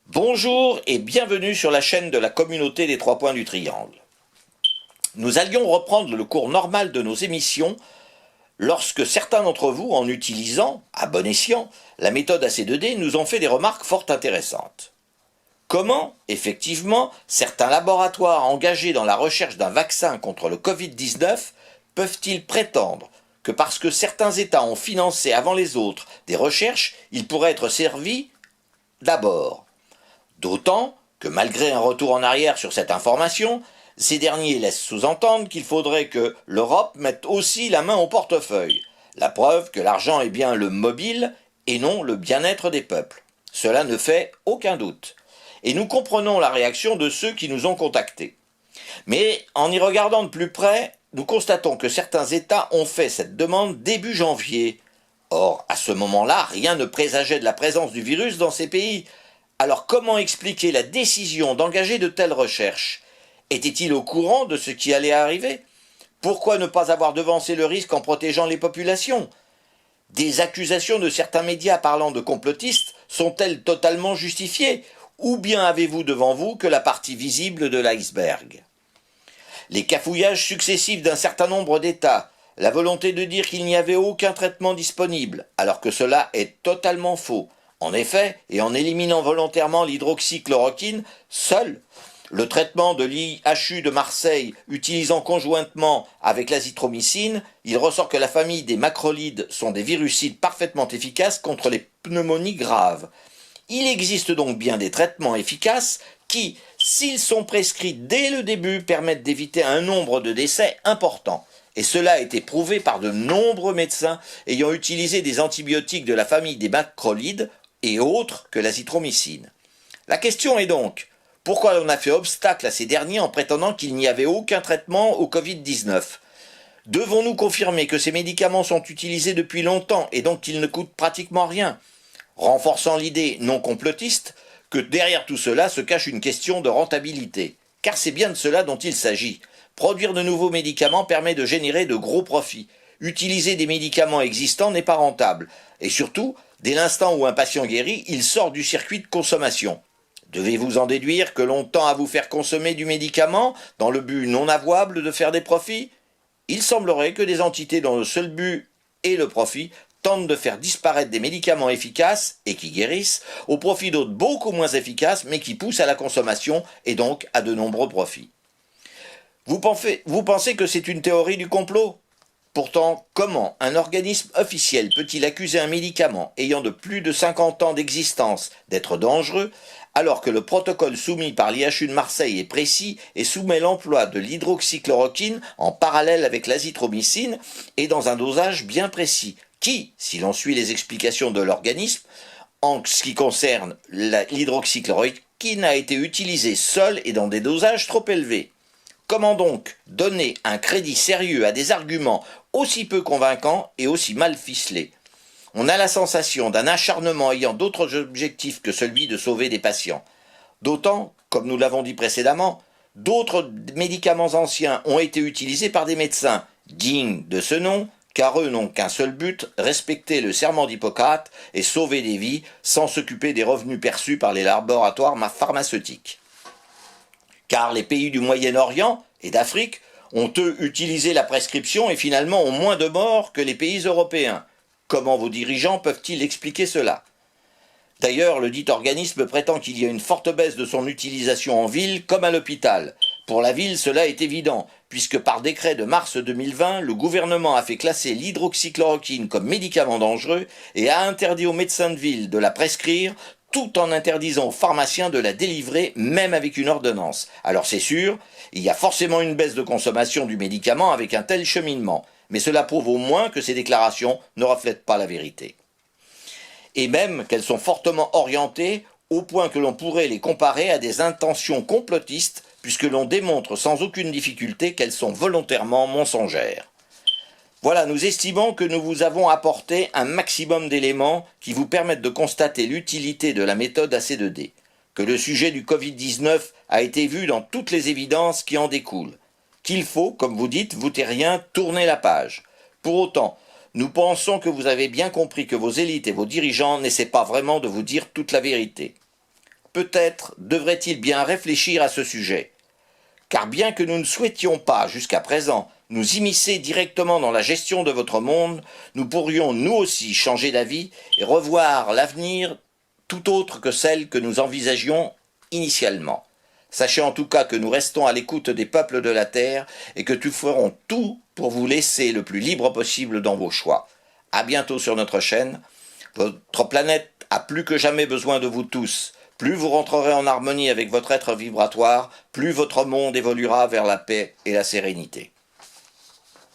Bonjour et bienvenue sur la chaîne de la communauté des trois points du triangle. Nous allions reprendre le cours normal de nos émissions lorsque certains d'entre vous, en utilisant, à bon escient, la méthode AC2D, nous ont fait des remarques fort intéressantes. Comment, effectivement, certains laboratoires engagés dans la recherche d'un vaccin contre le Covid-19 peuvent-ils prétendre que parce que certains États ont financé avant les autres des recherches, ils pourraient être servis d'abord? D'autant que malgré un retour en arrière sur cette information, ces derniers laissent sous-entendre qu'il faudrait que l'Europe mette aussi la main au portefeuille. La preuve que l'argent est bien le mobile et non le bien-être des peuples. Cela ne fait aucun doute. Et nous comprenons la réaction de ceux qui nous ont contactés. Mais en y regardant de plus près, nous constatons que certains États ont fait cette demande début janvier. Or, à ce moment-là, rien ne présageait de la présence du virus dans ces pays. Alors comment expliquer la décision d'engager de telles recherches? Était-il au courant de ce qui allait arriver? Pourquoi ne pas avoir devancé le risque en protégeant les populations? Des accusations de certains médias parlant de complotistes sont-elles totalement justifiées? Ou bien avez-vous devant vous que la partie visible de l'iceberg? Les cafouillages successifs d'un certain nombre d'États, la volonté de dire qu'il n'y avait aucun traitement disponible, alors que cela est totalement faux. En effet, et en éliminant volontairement l'hydroxychloroquine, seul le traitement de l'IHU de Marseille utilisant conjointement avec l'azithromycine, il ressort que la famille des macrolides sont des virucides parfaitement efficaces contre les pneumonies graves. Il existe donc bien des traitements efficaces qui, s'ils sont prescrits dès le début, permettent d'éviter un nombre de décès important. Et cela a été prouvé par de nombreux médecins ayant utilisé des antibiotiques de la famille des macrolides et autres que l'azithromycine. La question est donc, pourquoi on a fait obstacle à ces derniers en prétendant qu'il n'y avait aucun traitement au Covid-19? Devons-nous confirmer que ces médicaments sont utilisés depuis longtemps et donc qu'ils ne coûtent pratiquement rien, renforçant l'idée non complotiste que derrière tout cela se cache une question de rentabilité? Car c'est bien de cela dont il s'agit. Produire de nouveaux médicaments permet de générer de gros profits. Utiliser des médicaments existants n'est pas rentable. Et surtout, dès l'instant où un patient guérit, il sort du circuit de consommation. Devez-vous en déduire que l'on tend à vous faire consommer du médicament dans le but non avouable de faire des profits? Il semblerait que des entités dont le seul but est le profit tentent de faire disparaître des médicaments efficaces et qui guérissent au profit d'autres beaucoup moins efficaces mais qui poussent à la consommation et donc à de nombreux profits. Vous pensez que c'est une théorie du complot? Pourtant, comment un organisme officiel peut-il accuser un médicament ayant de plus de 50 ans d'existence d'être dangereux, alors que le protocole soumis par l'IHU de Marseille est précis et soumet l'emploi de l'hydroxychloroquine en parallèle avec l'azithromycine et dans un dosage bien précis, qui, si l'on suit les explications de l'organisme, en ce qui concerne l'hydroxychloroquine a été utilisée seule et dans des dosages trop élevés? Comment donc donner un crédit sérieux à des arguments aussi peu convaincants et aussi mal ficelés? On a la sensation d'un acharnement ayant d'autres objectifs que celui de sauver des patients. D'autant, comme nous l'avons dit précédemment, d'autres médicaments anciens ont été utilisés par des médecins dignes de ce nom, car eux n'ont qu'un seul but, respecter le serment d'Hippocrate et sauver des vies sans s'occuper des revenus perçus par les laboratoires pharmaceutiques. Car les pays du Moyen-Orient et d'Afrique ont eux utilisé la prescription et finalement ont moins de morts que les pays européens. Comment vos dirigeants peuvent-ils expliquer cela? D'ailleurs, le dit organisme prétend qu'il y a une forte baisse de son utilisation en ville comme à l'hôpital. Pour la ville, cela est évident, puisque par décret de mars 2020, le gouvernement a fait classer l'hydroxychloroquine comme médicament dangereux et a interdit aux médecins de ville de la prescrire, tout en interdisant aux pharmaciens de la délivrer, même avec une ordonnance. Alors c'est sûr, il y a forcément une baisse de consommation du médicament avec un tel cheminement, mais cela prouve au moins que ces déclarations ne reflètent pas la vérité. Et même qu'elles sont fortement orientées au point que l'on pourrait les comparer à des intentions complotistes, puisque l'on démontre sans aucune difficulté qu'elles sont volontairement mensongères. Voilà, nous estimons que nous vous avons apporté un maximum d'éléments qui vous permettent de constater l'utilité de la méthode AC2D, que le sujet du Covid-19 a été vu dans toutes les évidences qui en découlent, qu'il faut, comme vous dites, vous terriens, tourner la page. Pour autant, nous pensons que vous avez bien compris que vos élites et vos dirigeants n'essaient pas vraiment de vous dire toute la vérité. peut-être devrait-il bien réfléchir à ce sujet. Car bien que nous ne souhaitions pas, jusqu'à présent, nous immiscer directement dans la gestion de votre monde, nous pourrions nous aussi changer d'avis et revoir l'avenir tout autre que celle que nous envisagions initialement. Sachez en tout cas que nous restons à l'écoute des peuples de la Terre et que nous ferons tout pour vous laisser le plus libre possible dans vos choix. À bientôt sur notre chaîne. Votre planète a plus que jamais besoin de vous tous. Plus vous rentrerez en harmonie avec votre être vibratoire, plus votre monde évoluera vers la paix et la sérénité.